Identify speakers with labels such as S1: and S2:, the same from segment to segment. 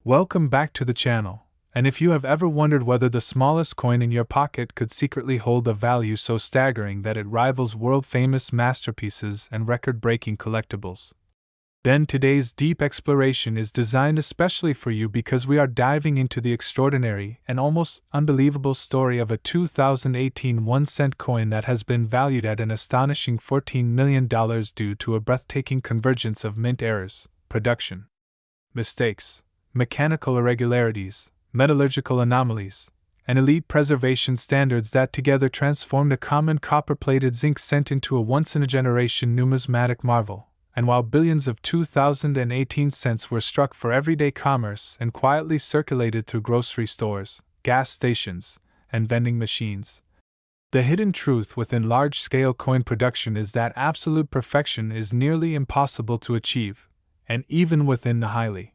S1: Welcome back to the channel, and if you have ever wondered whether the smallest coin in your pocket could secretly hold a value so staggering that it rivals world-famous masterpieces and record-breaking collectibles, then today's deep exploration is designed especially for you because we are diving into the extraordinary and almost unbelievable story of a 2018 1-cent coin that has been valued at an astonishing $14 million due to a breathtaking convergence of mint errors, production mistakes, mechanical irregularities, metallurgical anomalies, and elite preservation standards that together transformed a common copper-plated zinc cent into a once-in-a-generation numismatic marvel. And while billions of 2018 cents were struck for everyday commerce and quietly circulated through grocery stores, gas stations, and vending machines, the hidden truth within large-scale coin production is that absolute perfection is nearly impossible to achieve, and even within the highly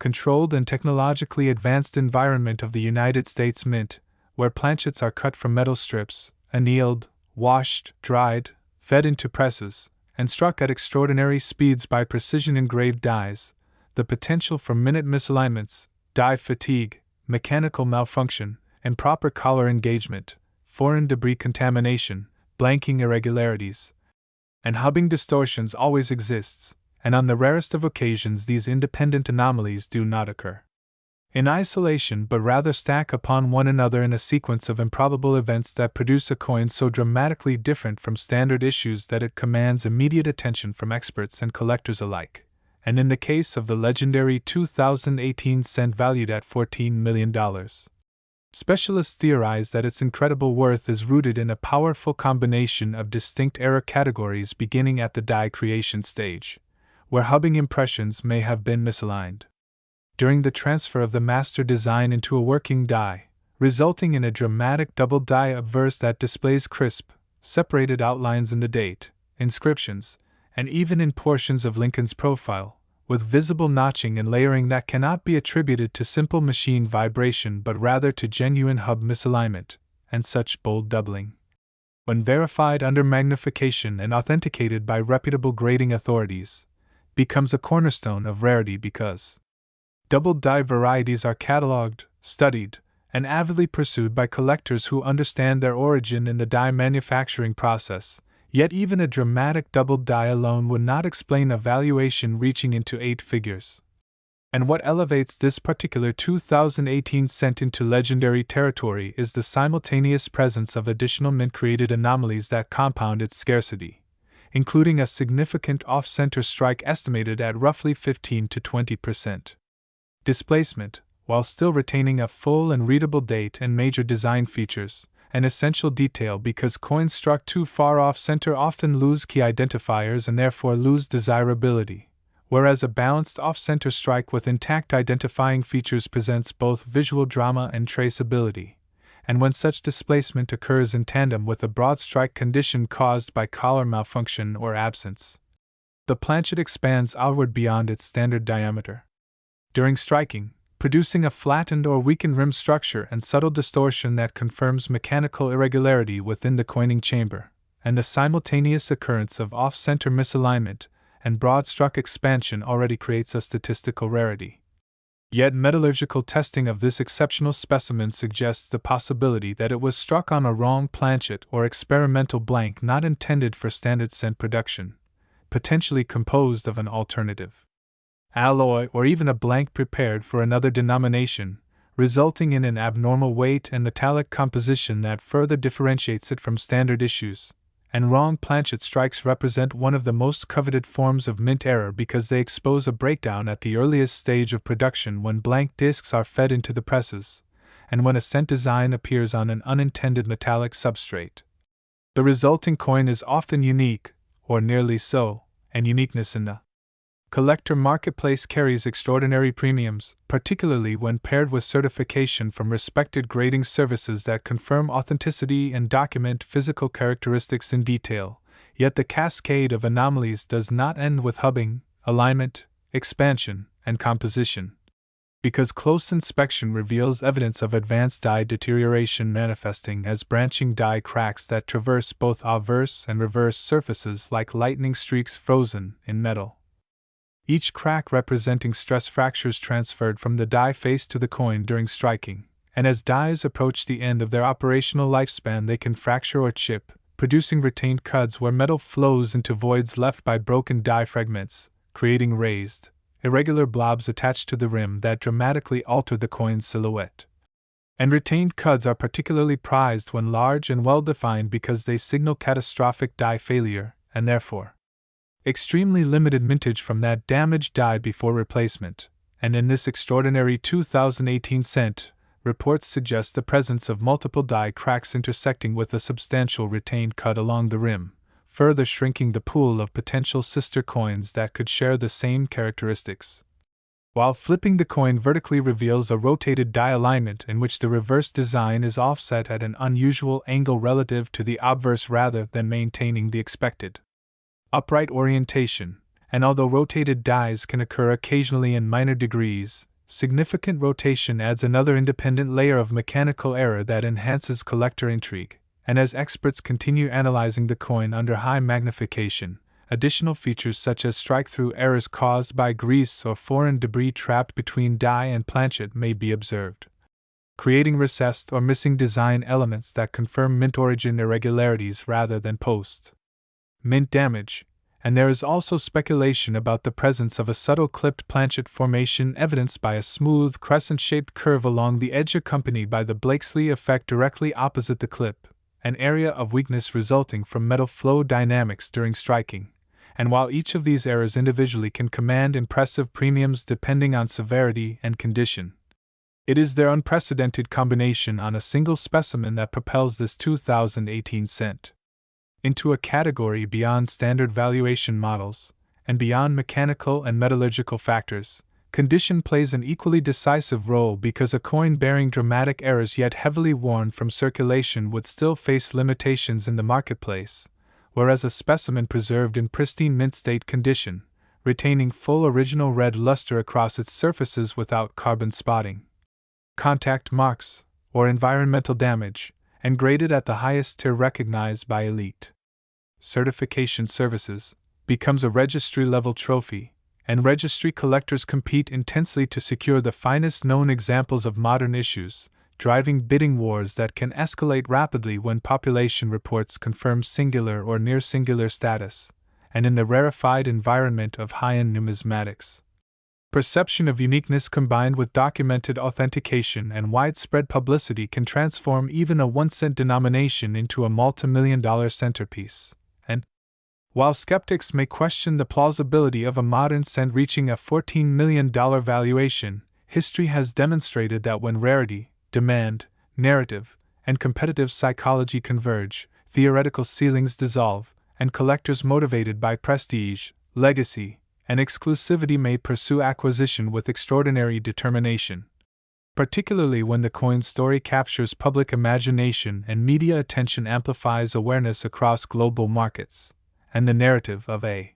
S1: controlled and technologically advanced environment of the United States Mint, where planchets are cut from metal strips, annealed, washed, dried, fed into presses, and struck at extraordinary speeds by precision-engraved dies, the potential for minute misalignments, die fatigue, mechanical malfunction, improper collar engagement, foreign debris contamination, blanking irregularities, and hubbing distortions always exists. And on the rarest of occasions these independent anomalies do not occur in isolation but rather stack upon one another in a sequence of improbable events that produce a coin so dramatically different from standard issues that it commands immediate attention from experts and collectors alike. And in the case of the legendary 2018 cent valued at $14 million, specialists theorize that its incredible worth is rooted in a powerful combination of distinct error categories beginning at the die creation stage, where hubbing impressions may have been misaligned during the transfer of the master design into a working die, resulting in a dramatic double die obverse that displays crisp, separated outlines in the date, inscriptions, and even in portions of Lincoln's profile, with visible notching and layering that cannot be attributed to simple machine vibration but rather to genuine hub misalignment, and such bold doubling, when verified under magnification and authenticated by reputable grading authorities, becomes a cornerstone of rarity because double die varieties are catalogued, studied, and avidly pursued by collectors who understand their origin in the die manufacturing process, yet even a dramatic double die alone would not explain a valuation reaching into 8 figures. And what elevates this particular 2018 cent into legendary territory is the simultaneous presence of additional mint-created anomalies that compound its scarcity, including a significant off-center strike estimated at roughly 15 to 20% displacement, while still retaining a full and readable date and major design features, an essential detail because coins struck too far off-center often lose key identifiers and therefore lose desirability, whereas a balanced off-center strike with intact identifying features presents both visual drama and traceability. And when such displacement occurs in tandem with a broad strike condition caused by collar malfunction or absence, the planchet expands outward beyond its standard diameter during striking, producing a flattened or weakened rim structure and subtle distortion that confirms mechanical irregularity within the coining chamber, and the simultaneous occurrence of off-center misalignment and broad struck expansion already creates a statistical rarity. Yet metallurgical testing of this exceptional specimen suggests the possibility that it was struck on a wrong planchet or experimental blank not intended for standard cent production, potentially composed of an alternative alloy or even a blank prepared for another denomination, resulting in an abnormal weight and metallic composition that further differentiates it from standard issues. And wrong planchet strikes represent one of the most coveted forms of mint error because they expose a breakdown at the earliest stage of production when blank discs are fed into the presses, and when a cent design appears on an unintended metallic substrate. The resulting coin is often unique, or nearly so, and uniqueness in the collector marketplace carries extraordinary premiums, particularly when paired with certification from respected grading services that confirm authenticity and document physical characteristics in detail. Yet the cascade of anomalies does not end with hubbing, alignment, expansion, and composition, because close inspection reveals evidence of advanced die deterioration manifesting as branching die cracks that traverse both obverse and reverse surfaces like lightning streaks frozen in metal. each crack representing stress fractures transferred from the die face to the coin during striking, and as dies approach the end of their operational lifespan they can fracture or chip, producing retained cuds where metal flows into voids left by broken die fragments, creating raised, irregular blobs attached to the rim that dramatically alter the coin's silhouette. And retained cuds are particularly prized when large and well-defined because they signal catastrophic die failure, and therefore extremely limited mintage from that damaged die before replacement. And in this extraordinary 2018 cent, reports suggest the presence of multiple die cracks intersecting with a substantial retained cut along the rim, further shrinking the pool of potential sister coins that could share the same characteristics. While flipping the coin vertically reveals a rotated die alignment in which the reverse design is offset at an unusual angle relative to the obverse rather than maintaining the expected upright orientation, and although rotated dies can occur occasionally in minor degrees, significant rotation adds another independent layer of mechanical error that enhances collector intrigue, and as experts continue analyzing the coin under high magnification, additional features such as strike-through errors caused by grease or foreign debris trapped between die and planchet may be observed, creating recessed or missing design elements that confirm mint origin irregularities rather than post-mint damage. And there is also speculation about the presence of a subtle clipped planchet formation evidenced by a smooth crescent-shaped curve along the edge accompanied by the Blakesley effect directly opposite the clip, an area of weakness resulting from metal flow dynamics during striking. And while each of these errors individually can command impressive premiums depending on severity and condition, it is their unprecedented combination on a single specimen that propels this 2018 cent into a category beyond standard valuation models, and beyond mechanical and metallurgical factors. Condition plays an equally decisive role because a coin bearing dramatic errors yet heavily worn from circulation would still face limitations in the marketplace, whereas a specimen preserved in pristine mint state condition, retaining full original red luster across its surfaces without carbon spotting, contact marks, or environmental damage, and graded at the highest tier recognized by elite certification services, becomes a registry-level trophy, and registry collectors compete intensely to secure the finest known examples of modern issues, driving bidding wars that can escalate rapidly when population reports confirm singular or near-singular status, and in the rarefied environment of high-end numismatics. Perception of uniqueness combined with documented authentication and widespread publicity can transform even a 1-cent denomination into a multi-million-dollar centerpiece. And while skeptics may question the plausibility of a modern cent reaching a $14 million valuation, history has demonstrated that when rarity, demand, narrative, and competitive psychology converge, theoretical ceilings dissolve, and collectors motivated by prestige, legacy, and exclusivity may pursue acquisition with extraordinary determination. Particularly when the coin's story captures public imagination and media attention amplifies awareness across global markets, and the narrative of a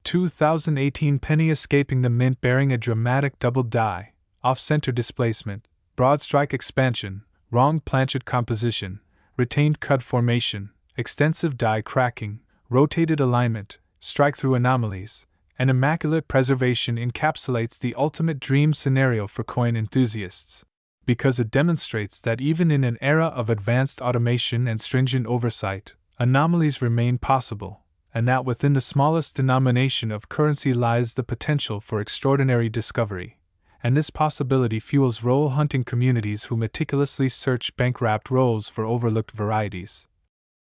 S1: 2018 penny escaping the mint bearing a dramatic double die, off-center displacement, broad strike expansion, wrong planchet composition, retained cud formation, extensive die cracking, rotated alignment, strike-through anomalies, and immaculate preservation encapsulates the ultimate dream scenario for coin enthusiasts, because it demonstrates that even in an era of advanced automation and stringent oversight, anomalies remain possible, and that within the smallest denomination of currency lies the potential for extraordinary discovery. And this possibility fuels roll hunting communities who meticulously search bank-wrapped rolls for overlooked varieties,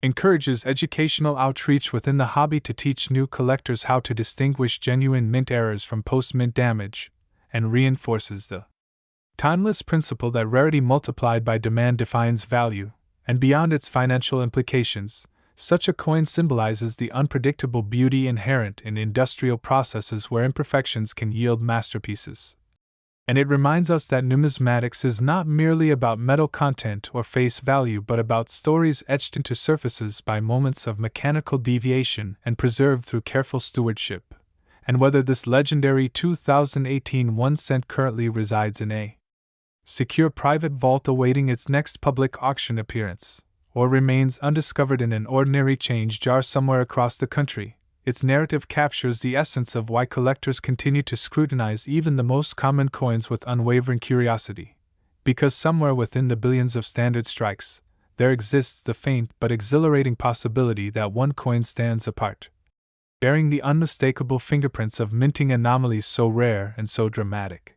S1: encourages educational outreach within the hobby to teach new collectors how to distinguish genuine mint errors from post-mint damage, and reinforces the timeless principle that rarity multiplied by demand defines value, and beyond its financial implications, such a coin symbolizes the unpredictable beauty inherent in industrial processes where imperfections can yield masterpieces. And it reminds us that numismatics is not merely about metal content or face value but about stories etched into surfaces by moments of mechanical deviation and preserved through careful stewardship. And whether this legendary 2018 1-cent currently resides in a secure private vault awaiting its next public auction appearance, or remains undiscovered in an ordinary change jar somewhere across the country, its narrative captures the essence of why collectors continue to scrutinize even the most common coins with unwavering curiosity. Because somewhere within the billions of standard strikes, there exists the faint but exhilarating possibility that one coin stands apart, bearing the unmistakable fingerprints of minting anomalies so rare and so dramatic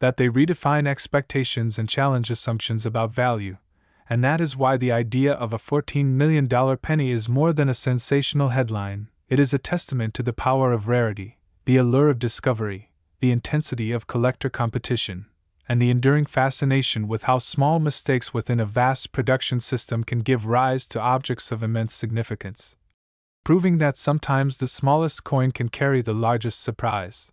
S1: that they redefine expectations and challenge assumptions about value. And that is why the idea of a $14 million penny is more than a sensational headline. It is a testament to the power of rarity, the allure of discovery, the intensity of collector competition, and the enduring fascination with how small mistakes within a vast production system can give rise to objects of immense significance, proving that sometimes the smallest coin can carry the largest surprise.